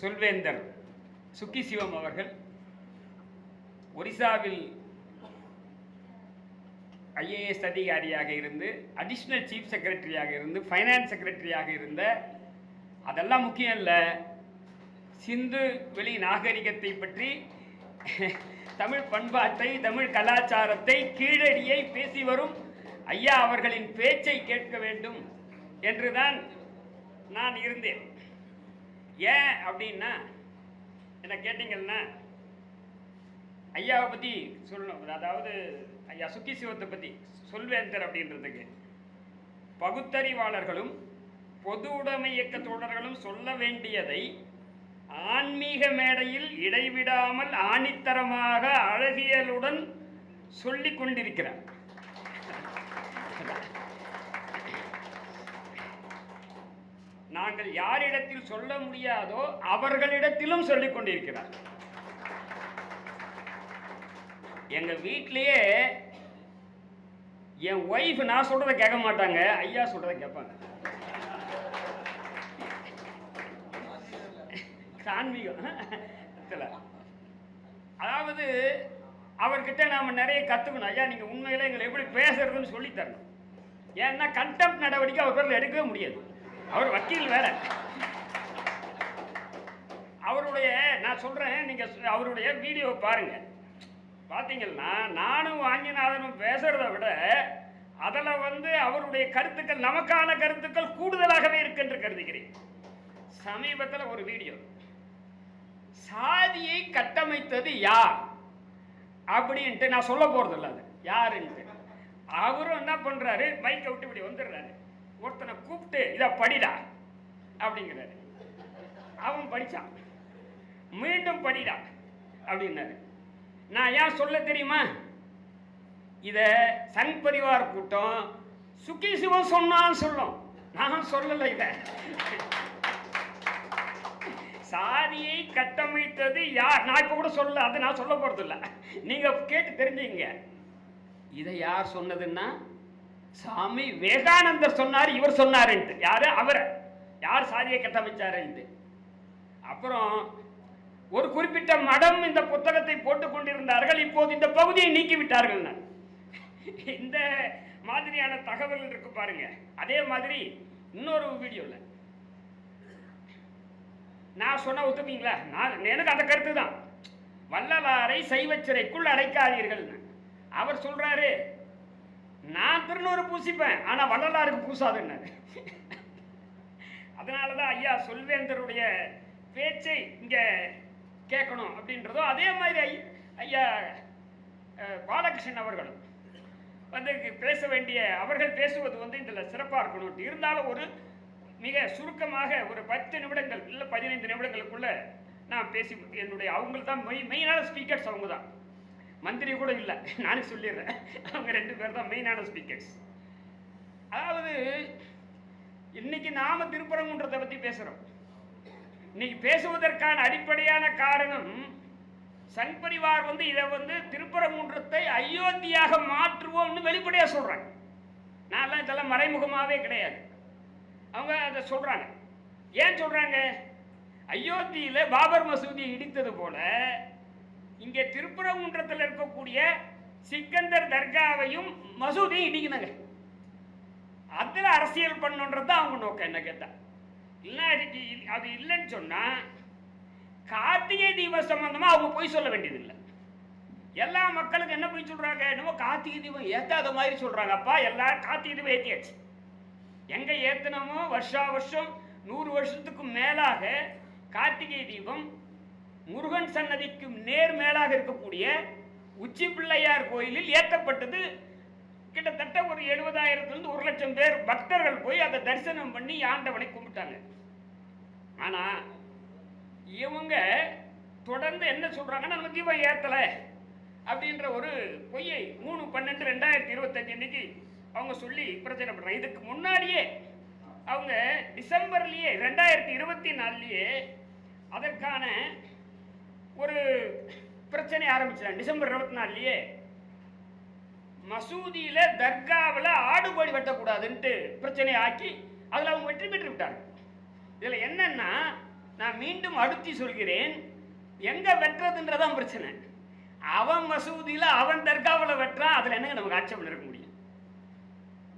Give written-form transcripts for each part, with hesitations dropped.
சொல்வேந்தர் சுக்கி சிவம் அவர்கள் ஒரிசாவில் ஐஏஎஸ் அதிகாரியாக இருந்து அடிஷ்னல் சீஃப் செக்ரட்டரியாக இருந்து ஃபைனான்ஸ் செக்ரட்டரியாக இருந்த, அதெல்லாம் முக்கியம் இல்லை, சிந்து வெளி நாகரிகத்தை பற்றி, தமிழ் பண்பாட்டை, தமிழ் கலாச்சாரத்தை, கீழடியை பேசி வரும் ஐயா அவர்களின் பேச்சை கேட்க வேண்டும் என்றுதான் நான் இருந்தேன். ஏன் அப்படின்னா, என்ன கேட்டீங்கன்னா, ஐயாவை பற்றி சொல்லணும். அதாவது ஐயா சுக்கி சிவத்தை பற்றி சொல்வேந்தர் அப்படின்றதுக்கு பகுத்தறிவாளர்களும் பொது உடைமை இயக்க தோழர்களும் சொல்ல வேண்டியதை ஆன்மீக மேடையில் இடைவிடாமல் ஆணித்தரமாக அழகியலுடன் சொல்லிக் கொண்டிருக்கிறார். நாங்கள் யாரிடத்தில் சொல்ல முடியாதோ அவர்களிடத்திலும் சொல்லிக் கொண்டிருக்கிறார். எங்க வீட்டிலேயே என் ஒய்ஃப் நான் சொல்றதை கேட்க மாட்டாங்க, ஐயா சொல்றதை கேட்பாங்க. சான்மீகம். அதாவது அவர்கிட்ட நாம நிறைய கத்துக்கணும். ஐயா நீங்க உண்மையில எங்களை எப்படி பேசுறதுன்னு சொல்லி தரணும். ஏன்னா கண்டெம்ட் நடவடிக்கை அவர் பேர்ல எடுக்கவே முடியாது. அவர் வக்கீல் வேற. அவருடைய நான் சொல்றேன், நீங்க அவருடைய வீடியோ பாருங்க. பார்த்தீங்கன்னா நானும் வாங்கினாதனும் பேசுறத விட அதில் அவருடைய கருத்துக்கள், நமக்கான கருத்துக்கள் கூடுதலாகவே இருக்கு என்று கருதுகிறேன். சமீபத்தில் ஒரு வீடியோ, சாதியை கட்டமைத்தது யார் அப்படின்ட்டு நான் சொல்ல போறதில்ல, அது யாருன்ட்டு. அவரும் என்ன பண்றாரு, மைக்கை விட்டு இப்படி வந்துடுறாரு, ஒருத்தனை கூப்பிட்டு இதை படிடா அப்படிங்கிறாரு. அவன் படிச்சான், மீண்டும் படிடா அப்படின்னாரு. நான் ஏன் சொல்ல தெரியுமா? இத சங் பரிவார் கூட்டம் சுக்கி சிவம் சொன்னான்னு சொல்லும், நான் சொல்லல. இத சாதியை கட்டமைத்தது யார், நான் இப்ப கூட சொல்ல, அது நான் சொல்ல போறது இல்ல, நீங்க கேட்டு தெரிஞ்சுங்க. இதை யார் சொன்னதுன்னா சாமி விவேகானந்தர் சொன்னார், இவர் சொன்னாருன்ட்டு. யாரு அவரை, யார் சாதியை கட்டமைச்சாருன்ட்டு. அப்புறம் ஒரு குறிப்பிட்ட மடம் இந்த புத்தகத்தை போட்டுக் கொண்டிருந்தார்கள், இப்போது இந்த பகுதியை நீக்கிவிட்டார்கள். இந்த மாதிரியான தகவல்கள் இருக்கு பாருங்க. அதே மாதிரி இன்னொரு வீடியோல நான் சொன்ன ஒத்துப்பீங்களா? எனக்கு அந்த கருத்து தான், வள்ளலாரை சைவச்சிறைக்குள் அடைக்காதீர்கள். அவர் சொல்றாரு, நான் திருநூறு பூசிப்பேன் ஆனா வள்ளலாருக்கு பூசாதுன்னு. அதனாலதான் ஐயா சொல்வேந்தருடைய பேச்சை இங்க கேட்கணும் அப்படின்றதோ. அதே மாதிரி ஐயா பாலகிருஷ்ணன் அவர்களும் பேச வேண்டிய, அவர்கள் பேசுவது இதில் சிறப்பாக இருக்கணும். இருந்தாலும் ஒரு மிக சுருக்கமாக ஒரு 10 நிமிடங்கள் இல்லை 15 நிமிடங்களுக்குள்ள நான் பேசி, என்னுடைய அவங்க தான் மெயினான ஸ்பீக்கர்ஸ், அவங்க தான், மந்திரி கூட இல்லை, நானே சொல்லிடுறேன். அவங்க 2 பேர் தான் மெயினான ஸ்பீக்கர்ஸ். அதாவது இன்னைக்கு நாம திருப்பரங்குன்றத்தை பற்றி பேசுகிறோம். இன்னைக்கு பேசுவதற்கான அடிப்படையான காரணம், சங் பரிவார் இதை திருப்பரங்குன்றத்தை அயோத்தியாக மாற்றுவோம்னு வெளிப்படையாக சொல்றாங்க. நான் இதெல்லாம் மறைமுகமாகவே கிடையாது, அவங்க அதை சொல்றாங்க. ஏன் சொல்றாங்க? அயோத்தியில பாபர் மசூதியை இடித்தது போல இங்கே திருப்பரங்குன்றத்தில் இருக்கக்கூடிய சிக்கந்தர் தர்காவையும் மசூதியும் இடிக்கணுங்க. அதில் அரசியல் பண்ணுன்றது அவங்க நோக்கம். என்ன கேட்டா, இல்லை அது இல்லைன்னு சொன்னா கார்த்திகை தீபம் சம்பந்தமா அவங்க போய் சொல்ல வேண்டியது இல்லை. எல்லா மக்களுக்கு என்ன போய் சொல்றாங்க, என்னமோ கார்த்திகை தீபம் ஏத்தாத மாதிரி சொல்றாங்க. அப்பா எல்லாரும் கார்த்திகை தீபம் ஏற்றியாச்சு. எங்க ஏத்தனமோ வருஷா வருஷம் 100 வருஷத்துக்கு மேலாக கார்த்திகை தீபம் முருகன் சன்னதிக்கு நேர் மேலாக இருக்கக்கூடிய உச்சி பிள்ளையார் கோயிலில் ஏற்றப்பட்டது. கிட்டத்தட்ட ஒரு 70,000 1 லட்சம் பேர் பக்தர்கள் போய் அதை தரிசனம் பண்ணி ஆண்டவனை கும்பிட்டாங்க. ஆனா இவங்க தொடர்ந்து என்ன சொல்றாங்கன்னா, நம்ம தீபம் ஏத்தல அப்படின்ற ஒரு பொய்யை 3/12/2025 அன்னைக்கு அவங்க சொல்லி பிரச்சனை பண்றாங்க. இதுக்கு முன்னாடியே அவங்க டிசம்பர்லயே 2024லயே அதற்கான ஒரு பிரச்சனை ஆரம்பிச்சாங்க. டிசம்பர் 24லயே மசூதியில தர்காவில் ஆடுபடி வெட்டக்கூடாதுன்ட்டு பிரச்சனை ஆக்கி அதில் அவங்க வெற்றி பெற்று விட்டாங்க. இதில் என்னன்னா, நான் மீண்டும் அழுத்தி சொல்கிறேன், எங்க வெட்டுறதுன்றதான் பிரச்சனை. அவன் மசூதியில அவன் தர்காவில் வெட்டுறான், அதுல என்னங்க நமக்கு ஆட்சேபம் இருக்க முடியும்?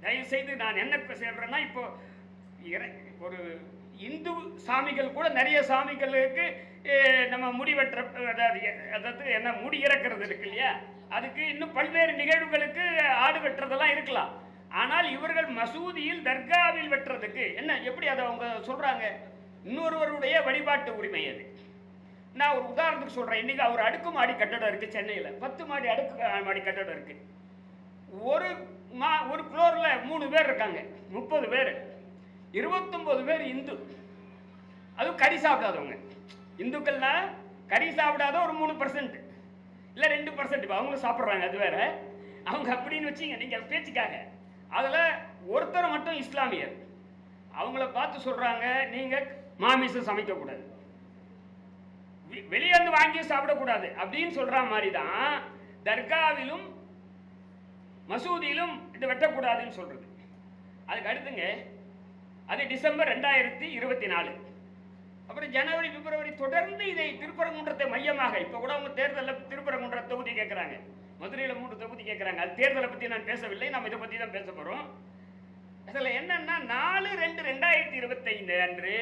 தயவு செய்து நான் என்ன சொல்றேன்னா, இப்போ ஒரு இந்து சாமிகள் கூட நிறைய சாமிகளுக்கு நம்ம முடி வெட்டுற, அதாவது என்ன முடி இறக்கிறது இருக்கு இல்லையா, அதுக்கு இன்னும் பல்வேறு நிகழ்வுகளுக்கு ஆடு வெட்டுறதெல்லாம் இருக்கலாம். ஆனால் இவர்கள் மசூதியில் தர்காவில் வெட்டுறதுக்கு என்ன, எப்படி அதை அவங்க சொல்றாங்க? இன்னொருவருடைய வழிபாட்டு உரிமை அது. நான் ஒரு உதாரணத்துக்கு சொல்றேன். இன்னைக்கு ஒரு அடுக்குமாடி கட்டடம் இருக்கு சென்னையில், 10 மாடி அடுக்குமாடி கட்டடம் இருக்கு. ஒரு ஃப்ளோர்ல 3 பேர் இருக்காங்க, 30 பேர், 29 பேர் இந்து. அதுவும் கறி சாப்பிடாதவங்க. இந்துக்கள்னா கறி சாப்பிடாத ஒரு 3% இல்லை 2%, அவங்களும் சாப்பிட்றாங்க, அது வேற. அவங்க அப்படின்னு வச்சுங்க நீங்கள் பேச்சுக்காக. அதில் ஒருத்தர் மட்டும் இஸ்லாமியர். அவங்கள பார்த்து சொல்கிறாங்க, நீங்கள் மாமிசம் சமைக்கக்கூடாது, வெளியே வந்து வாங்கி சாப்பிடக்கூடாது அப்படின்னு சொல்கிற மாதிரி தான் தர்காவிலும் மசூதியிலும் இது வெட்டக்கூடாதுன்னு சொல்கிறது. அதுக்கு அடுத்துங்க, அது டிசம்பர் 2024. அப்புறம் ஜனவரி பிப்ரவரி தொடர்ந்து இதை திருப்பரங்குன்றத்தை மையமாக, இப்போ கூட அவங்க தேர்தலில் திருப்பரங்குன்ற தொகுதி கேட்குறாங்க, மதுரையில் 3 தொகுதி கேட்குறாங்க. அது தேர்தலை பற்றி நான் பேசவில்லை, நம்ம இதை பற்றி தான் பேச போகிறோம். அதில் என்னன்னா 4/2/2025 அன்று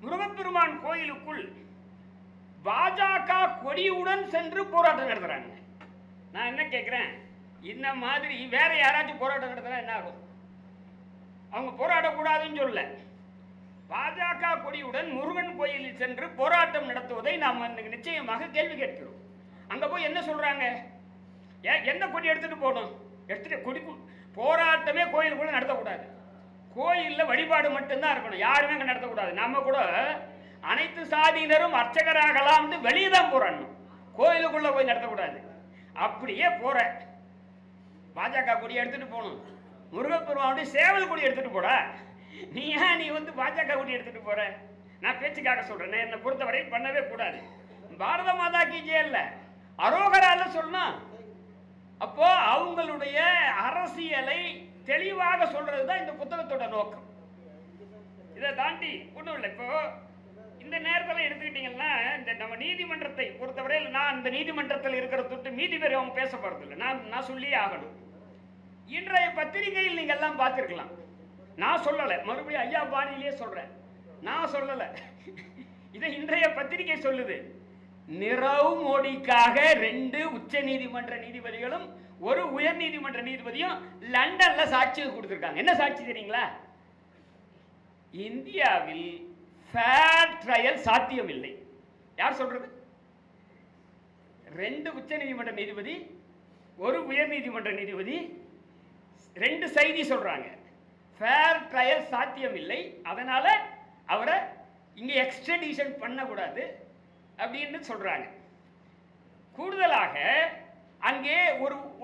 முருகப்பெருமான் கோயிலுக்குள் பாஜக கொடியுடன் சென்று போராட்டம் நடத்துறாங்க. நான் என்ன கேட்குறேன், இந்த மாதிரி வேற யாராச்சும் போராட்டம் நடத்தினா என்ன ஆகும்? அவங்க போராடக்கூடாதுன்னு சொல்ல, பாஜக கொடியுடன் முருகன் கோயிலில் சென்று போராட்டம் நடத்துவதை நாம் நிச்சயமாக கேள்வி கேட்கிறோம். அங்க போய் என்ன சொல்றாங்க? என்ன கொடி எடுத்துட்டு போகணும்? எடுத்துட்டு கொடி போராட்டமே கோயிலுக்குள்ள நடத்தக்கூடாது. கோயிலில் வழிபாடு மட்டும்தான் இருக்கணும், யாருமே அங்கே நடத்தக்கூடாது. நம்ம கூட அனைத்து சாதியினரும் அர்ச்சகராகலாம்னு வெளியே தான் போராடணும், கோயிலுக்குள்ள போய் நடத்தக்கூடாது. அப்படியே போற பாஜக கொடி எடுத்துட்டு போகணும், முருகப்பெருமானுடைய சேவல் கொடி எடுத்துட்டு போட. நீ ஏன் வந்து பாஜக கொடி எடுத்துட்டு போற? நான் பேச்சுக்காக சொல்றேன், என்னை பொறுத்தவரை பண்ணவே கூடாது. பாரத மாதா கி ஜெய் இல்ல, அரோகரால சொல்லணும். அப்போ அவங்களுடைய அரசியலை தெளிவாக சொல்றதுதான் இந்த புத்தகத்தோட நோக்கம். இதை தாண்டி ஒன்றும் இல்லை. இப்போ இந்த நேரத்தில் எடுத்துக்கிட்டீங்கன்னா, இந்த நம்ம நீதிமன்றத்தை பொறுத்தவரையில், நான் இந்த நீதிமன்றத்தில் இருக்கிற தொட்டு மீதி பேர் அவங்க பேச போறதில்லை, நான் சொல்லியே ஆகணும். இன்றைய பத்திரிகையில் நீங்க எல்லாம் பார்த்திருக்கலாம், நான் சொல்லலை, மறுபடியும் ஐயா பாணியிலே சொல்றேன், நான் சொல்லலை, இதை இன்றைய பத்திரிகை சொல்லுது. நிரவ் மோடிக்காக 2 உச்ச நீதிமன்ற நீதிபதிகளும் 1 உயர் நீதிமன்ற நீதிபதியும் லண்டன்ல சாட்சி கொடுத்திருக்காங்க. என்ன சாட்சி தெரியுங்களா? இந்தியாவில் ஃபேர் ட்ரையல் சாத்தியம் இல்லை. யார் சொல்றது? 2 உச்ச நீதிமன்ற நீதிபதி, 1 உயர் நீதிமன்ற நீதிபதி 2 செய்தி சொல்றாங்க. ஃபேர் ட்ரையல் சாத்தியம் இல்லை, அதனால அவரை இங்க எக்ஸ்ட்ரடிஷன் பண்ணக்கூடாது அப்படின்னு சொல்றாங்க. கூடுதலாக அங்கே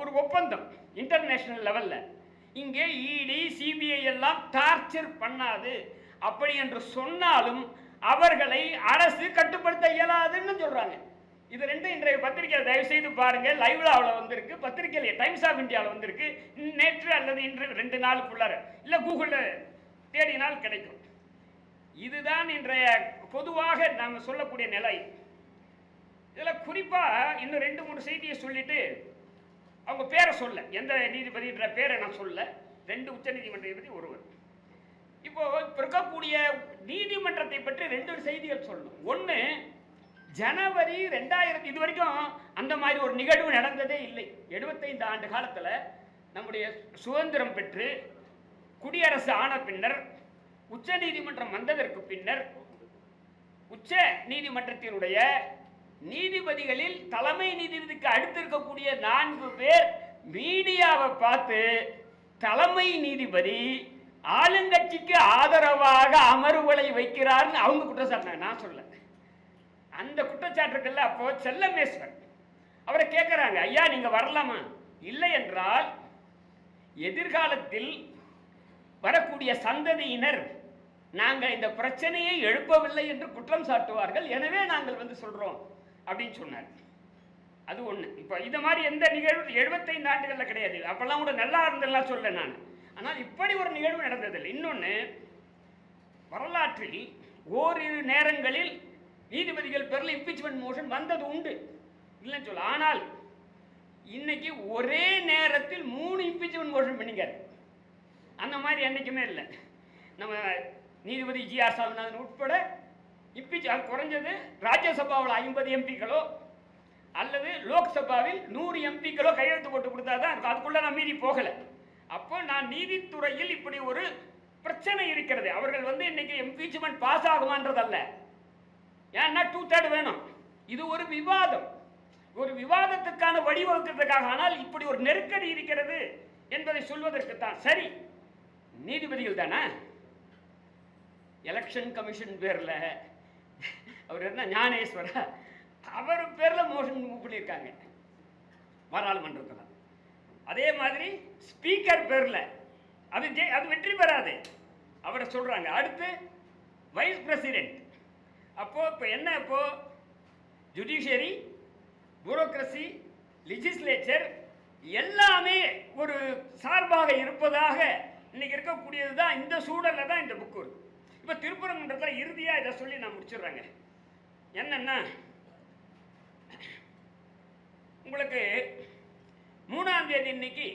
ஒரு ஒப்பந்தம் இன்டர்நேஷனல் லெவல்ல, இங்கே இடி சிபிஐ எல்லாம் டார்ச்சர் பண்ணாது அப்படி என்று சொன்னாலும் அவர்களை அரசு கட்டுப்படுத்த இயலாதுன்னு சொல்றாங்க. இது 2 இன்றைய பத்திரிகையில் தயவு செய்து பாருங்க, லைவ்லாவில் வந்திருக்கு, பத்திரிகையில் டைம்ஸ் ஆஃப் இந்தியாவில் வந்திருக்கு, நேற்று அல்லது இன்று 2 நாளுக்குள்ளார, இல்லை கூகுளில் தேடினால் கிடைக்கும். இதுதான் இன்றைய பொதுவாக நாம் சொல்லக்கூடிய நிலை. இதில் குறிப்பாக இன்னும் 2-3 செய்தியை சொல்லிட்டு, அவங்க பேரை சொல்ல, எந்த நீதிபதின்ற பேரை நான் சொல்ல, 2 உச்ச நீதிமன்ற நீதிபதி, ஒருவர். இப்போ இருக்கக்கூடிய நீதிமன்றத்தை பற்றி 2 செய்திகள் சொல்லணும். ஒன்று, ஜனவரி 2000, இது வரைக்கும் அந்த மாதிரி ஒரு நிகழ்வு நடந்ததே இல்லை. 75 ஆண்டு காலத்தில் நம்முடைய சுதந்திரம் பெற்று குடியரசு ஆன பின்னர், உச்ச நீதிமன்றம் வந்ததற்கு பின்னர், உச்ச நீதிமன்றத்தினுடைய நீதிபதிகளில் தலைமை நீதிபதிக்கு அடுத்து இருக்கக்கூடிய 4 பேர் மீடியாவை பார்த்து தலைமை நீதிபதி ஆளுங்கட்சிக்கு ஆதரவாக அமர்வுகளை வைக்கிறார்னு அவங்க குற்றச்சாட்டு. நான் சொல்ல, அந்த குற்றச்சாட்டு இருக்குல்ல, அப்போ செல்லமேஸ்வர் அவரை கேட்கிறாங்க, ஐயா நீங்க வரலாமா? இல்லை என்றால் எதிர்காலத்தில் வரக்கூடிய சந்ததியினர் நாங்கள் இந்த பிரச்சனையை எழுப்பவில்லை என்று குற்றம் சாட்டுவார்கள், எனவே நாங்கள் வந்து சொல்றோம் அப்படின்னு சொன்னார். அது ஒண்ணு. இப்போ இந்த மாதிரி எந்த நிகழ்வு 75 ஆண்டுகள்ல கிடையாது. அப்பெல்லாம் கூட நல்லா இருந்தெல்லாம் சொல்ல நான், ஆனால் இப்படி ஒரு நிகழ்வு நடந்ததில்லை. இன்னொன்று, வரலாற்றில் ஓரிரு நேரங்களில் நீதிபதிகள் பேரில் இம்பீச்மெண்ட் மோஷன் வந்தது உண்டு, இல்லைன்னு சொல்ல. ஆனால் இன்னைக்கு ஒரே நேரத்தில் 3 இம்பீச்மெண்ட் மோஷன் பண்ணிக்காரு. அந்த மாதிரி என்றைக்குமே இல்லை. நம்ம நீதிபதி ஜி.ஆர். சாமிநாதன் உட்பட அது குறைஞ்சது ராஜ்யசபாவில் 50 எம்பிக்களோ அல்லது லோக்சபாவில் 100 எம்பிக்களோ கையெழுத்து போட்டு கொடுத்தா தான் இருக்கும். அதுக்குள்ள நான் மீறி போகலை. அப்போ நான் நீதித்துறையில் இப்படி ஒரு பிரச்சனை இருக்கிறது. அவர்கள் இன்னைக்கு இம்பீச்மெண்ட் பாஸ் ஆகுமான்றதல்ல, ஏன்னா 2/3 வேணும். இது ஒரு விவாதம், ஒரு விவாதத்துக்கான வழிவகுக்கிறதுக்காக. ஆனால் இப்படி ஒரு நெருக்கடி இருக்கிறது என்பதை சொல்வதற்கு தான். சரி, நீதிபதிகள் தானே எலெக்ஷன் கமிஷன் பேரில் அவர் என்ன ஞானேஸ்வரா, அவர் பேரில் மோஷன் மூவ் பண்ணியிருக்காங்க பாராளுமன்றத்தில். அதே மாதிரி ஸ்பீக்கர் பேரில் அது வெற்றி பெறாது, அவரை சொல்றாங்க. அடுத்து வைஸ் பிரசிடென்ட். இப்போ என்ன, இப்போ ஜுடிஷியரி, பியூரோக்ரசி, லெஜிஸ்லேச்சர் எல்லாமே ஒரு சார்பாக இருப்பதாக இன்னைக்கு இருக்கக்கூடியது தான். இந்த சூழலில் தான் இந்த புக்கு வருது. இப்போ திருப்பரங்குன்றத்தில் இறுதியாக இதை சொல்லி நான் முடிச்சிடுறாங்க. என்னன்னா, உங்களுக்கு 3ஆம் தேதி இன்னைக்கு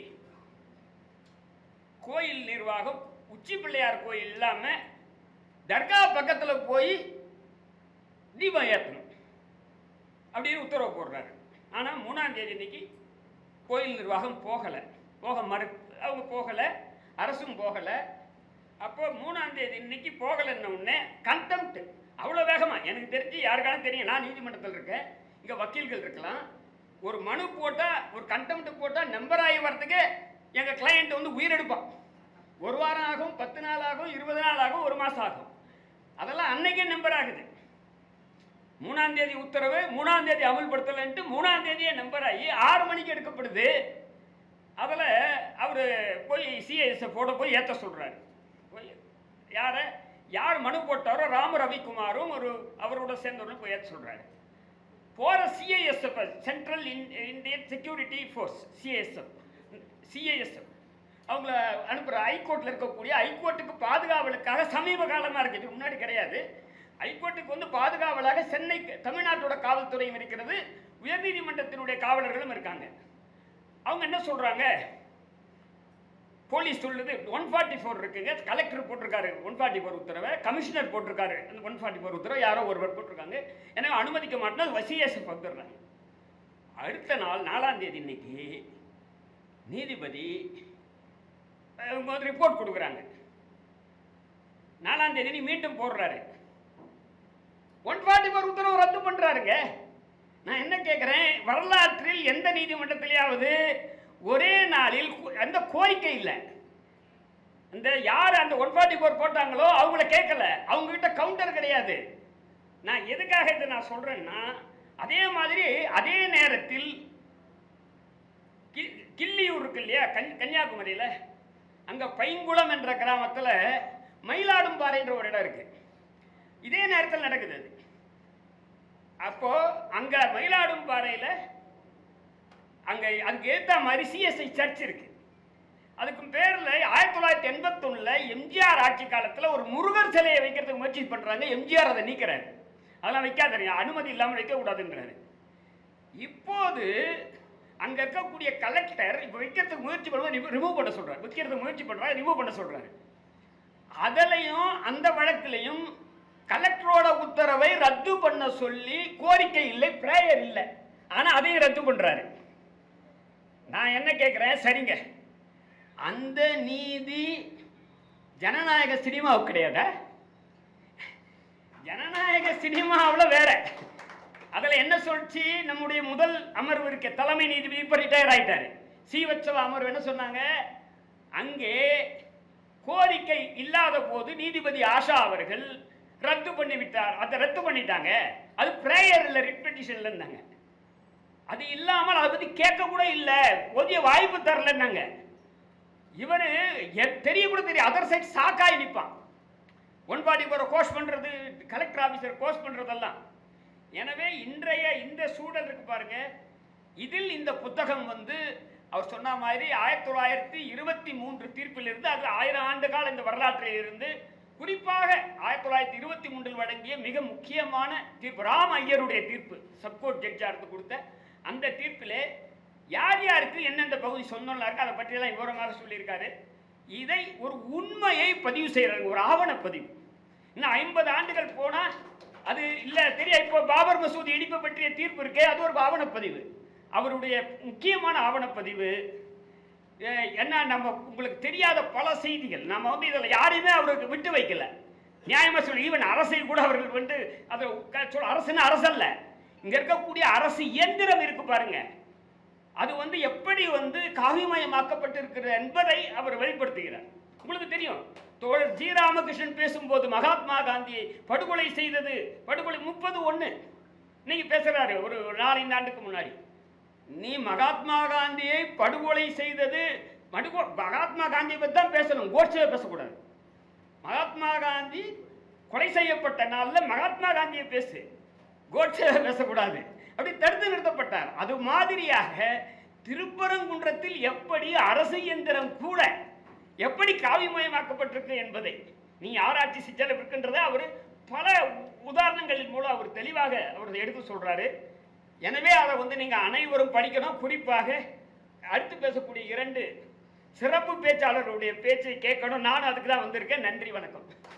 கோயில் நிர்வாகம் உச்சி பிள்ளையார் கோயில் இல்லாமல் தர்கா பக்கத்தில் போய் தீபம் ஏற்றணும் அப்படின்னு உத்தரவு போடுறாரு. ஆனால் 3ஆம் தேதி இன்னைக்கு கோயில் நிர்வாகம் போகலை, அவங்க போகலை, அரசும் போகலை. அப்போ 3ஆம் தேதி இன்னைக்கு போகலைன்ன உடனே கண்டெம்ட் அவ்வளோ வேகமாக, எனக்கு தெரிஞ்சு யாருக்கான தெரியும், நான் நீதிமன்றத்தில் இருக்கேன், இங்கே வக்கீல்கள் இருக்கலாம், ஒரு மனு போட்டால், ஒரு கண்டெம்ட் போட்டால் நம்பர் ஆகி வரத்துக்கு எங்கள் கிளையண்ட் உயிரெடுப்பான். 1 வாரம் ஆகும், 10 நாள் ஆகும், 20 நாள் ஆகும், 1 மாதம் ஆகும். அதெல்லாம் அன்னைக்கே நம்பர் ஆகுது. 3ஆம் தேதி உத்தரவு, 3ஆம் தேதி அமல்படுத்தலைன்ட்டு 3ஆம் தேதியே நம்பர் ஆகி 6 மணிக்கு எடுக்கப்படுது. அதில் அவர் போய் சிஐஎஸ்எஃபோட போய் ஏற்ற சொல்கிறாரு. யார் மனு போட்டாரோ ராம ரவிக்குமாரும் அவரோட சேர்ந்தவர்களும் போய் ஏற்ற சொல்கிறாரு. போகிற CISF, central Indian security force, CISF அவங்கள அனுப்புகிற ஹைகோர்ட்டில் இருக்கக்கூடிய, ஹைகோர்ட்டுக்கு பாதுகாவலுக்காக சமீப காலமாக இருக்குது, முன்னாடி கிடையாது. ஹைகோர்ட்டுக்கு பாதுகாவலாக சென்னை தமிழ்நாட்டோட காவல்துறையும் இருக்கிறது, உயர்நீதிமன்றத்தினுடைய காவலர்களும் இருக்காங்க. அவங்க என்ன சொல்கிறாங்க, போலீஸ் சொல்லுது 144 இருக்குங்க, கலெக்டர் போட்டிருக்காரு 144 உத்தரவை, கமிஷனர் போட்டிருக்காரு 144 உத்தரவை, யாரோ ஒருவர் போட்டிருக்காங்க, எனவே அனுமதிக்க மாட்டேன்னா வசிஎஸ்எஃப் வந்துடுறாங்க. அடுத்த நாள் 4ஆம் தேதி இன்னைக்கு நீதிபதி ரிப்போர்ட் கொடுக்குறாங்க. 4ஆம் தேதி மீண்டும் போடுறாரு, 144 உத்தரவு ரத்து பண்றாருங்க. நான் என்ன கேட்கிறேன், வரலாற்றில் எந்த நீதிமன்றத்திலேயாவது ஒரே நாளில் அந்த கோரிக்கை இல்லை, அந்த யார் அந்த 144 போட்டாங்களோ அவங்கள கேட்கல, அவங்க கிட்ட கவுண்டர் கிடையாது. நான் எதுக்காக இதை நான் சொல்றேன்னா, அதே மாதிரி அதே நேரத்தில் கிள்ளியூர் இருக்கு இல்லையா, கன்னியாகுமரியில், அங்கே பைங்குளம் என்ற கிராமத்தில் மயிலாடும்பாறைன்ற ஒரு இடம் இருக்கு. இதே நேரத்தில் நடக்குது அது. அப்போ அங்க மயிலாடும்பாறையில் அங்கே அதுக்கு ஏற்ற மாதிரி சிஎஸ்ஐ சர்ச் இருக்கு. அதுக்கு பேரில் 1981 எம்ஜிஆர் ஆட்சி காலத்தில் ஒரு முருகர் சிலையை வைக்கிறதுக்கு முயற்சி பண்ணுறாங்க. எம்ஜிஆர் அதை நீக்கிறாரு, அதெல்லாம் வைக்காதீங்க, அனுமதி இல்லாமல் வைக்கக்கூடாதுன்றாரு. இப்போது அங்கே இருக்கக்கூடிய கலெக்டர் இப்போ வைக்கிறதுக்கு முயற்சி பண்ணுவோம், ரிமூவ் பண்ண சொல்கிறார், வைக்கிறதுக்கு முயற்சி பண்ணுறாரு, ரிமூவ் பண்ண சொல்கிறாரு. அதிலையும் அந்த வழக்கிலையும் கலெக்டரோட உத்தரவை ரத்து பண்ண சொல்லி கோரிக்கை இல்லை, பிரேயர் இல்லை, ஆனால் அதையும் ரத்து பண்ணுறாரு. நான் என்ன கேட்குறேன், சரிங்க, அந்த நீதி ஜனநாயக சினிமாவுக்கு கிடையாதா? ஜனநாயக சினிமாவில் வேற. அதில் என்ன சொல்லிச்சு, நம்முடைய முதல் அமர்வு இருக்க தலைமை நீதிபதி இப்போ ரிட்டையர் ஆயிட்டாரு, சீவத்சவ அமர்வு என்ன சொன்னாங்க, அங்கே கோரிக்கை இல்லாத போது நீதிபதி ஆஷா அவர்கள் ரத்து பண்ணி விட்டார், அதை ரத்து பண்ணிட்டாங்க, அது பிரேயர் இல்லை, ரிட் பெட்டிஷன்ல இருந்தாங்க. அது இல்லாமல் அதை பற்றி கேட்க கூட இல்லை, போதிய வாய்ப்பு தரலன்னாங்க. இவர் தெரிய கூட தெரியும், அதர் சைட் சாக்காய் நிற்பான், 144 கோர்ஸ் பண்ணுறது, கலெக்டர் ஆஃபீஸர் கோர்ஸ் பண்ணுறதெல்லாம். எனவே இன்றைய இந்த சூழல் இருக்கு பாருங்க, இதில் இந்த புத்தகம் அவர் சொன்ன மாதிரி 1923 தீர்ப்பிலிருந்து, அது 1000 ஆண்டு கால இந்த வரலாற்றில் இருந்து குறிப்பாக 1923 வழங்கிய மிக முக்கியமான தீர்ப்பு, ராம் ஐயருடைய தீர்ப்பு, சப்கோர்ட் ஜட்ஜா இருந்து கொடுத்த அந்த தீர்ப்பிலே யார் யாருக்கு எந்தெந்த பகுதி சொன்னோம்ல இருக்கு அதை பற்றியெல்லாம் விவரமாக சொல்லியிருக்காரு. இதை ஒரு உண்மையை பதிவு செய்யறாங்க, ஒரு ஆவணப்பதிவு. இன்னும் 50 ஆண்டுகள் போனா அது இல்ல தெரியும். இப்போ பாபர் மசூதி இடிப்பு பற்றிய தீர்ப்பு இருக்கே, அது ஒரு ஆவணப்பதிவு, அவருடைய முக்கியமான ஆவணப்பதிவு. என்ன நம்ம உங்களுக்கு தெரியாத பல செய்திகள் நம்ம வந்து இதில் யாரையுமே அவருக்கு விட்டு வைக்கல. நியாயமா சொல்லி ஈவன் அரசை கூட அவர்கள் வந்து அதை சொல்ல, அரசுன்னு அரசல்ல, இங்க இருக்கக்கூடிய அரசு இயந்திரம் இருக்கு பாருங்க, அது வந்து எப்படி வந்து காவிமயமாக்கப்பட்டிருக்கிறது என்பதை அவர் வெளிப்படுத்துகிறார். உங்களுக்கு தெரியும், தோழர் ஜி ராமகிருஷ்ணன் பேசும்போது மகாத்மா காந்தியை படுகொலை செய்தது, படுகொலை 30/1 நீங்க பேசுறாரு ஒரு 4-5 ஆண்டுக்கு முன்னாடி. நீ மகாத்மா காந்தியை படுகொலை செய்தது, மகாத்மா காந்தியை பற்றி தான் பேசணும், கோட்சேவை பேசக்கூடாது. மகாத்மா காந்தி கொலை செய்யப்பட்ட நாளில் மகாத்மா காந்தியை பேசு, கோட்சேவை பேசக்கூடாது, அப்படி தடுத்து நிறுத்தப்பட்டார். அது மாதிரியாக திருப்பரங்குன்றத்தில் எப்படி அரசு இயந்திரம் கூட எப்படி காவிமயமாக்கப்பட்டிருக்கு என்பதை நீ ஆராய்ச்சி செஞ்சல இருக்கின்றதை அவர் பல உதாரணங்களின் மூலம் அவர் தெளிவாக அவர் எடுத்து சொல்றாரு. எனவே அதை வந்து நீங்க அனைவரும் படிக்கணும். குறிப்பாக அடுத்து பேசக்கூடிய 2 சிறப்பு பேச்சாளர்களுடைய பேச்சை கேட்கணும். நான் அதுக்கு தான் வந்திருக்கேன். நன்றி, வணக்கம்.